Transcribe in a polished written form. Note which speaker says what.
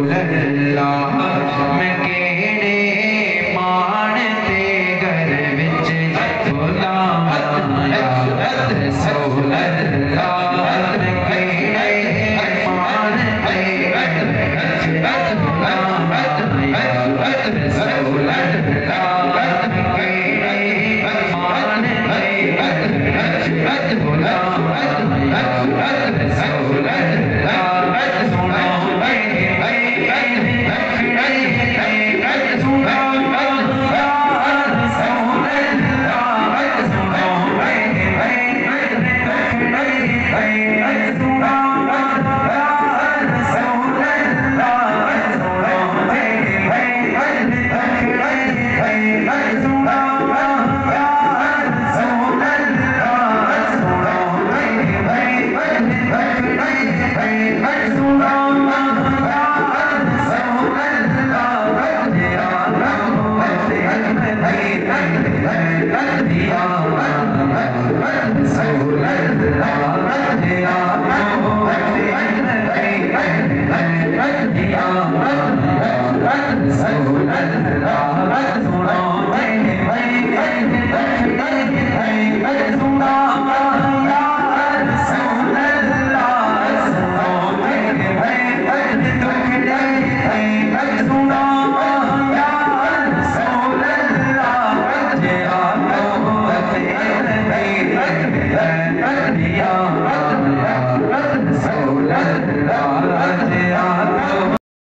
Speaker 1: रसूल अल्लाह मैं केड़े मानते घर विच बुलावां या रसूल अल्लाह मैं केड़े मानते घर विच बुलावां या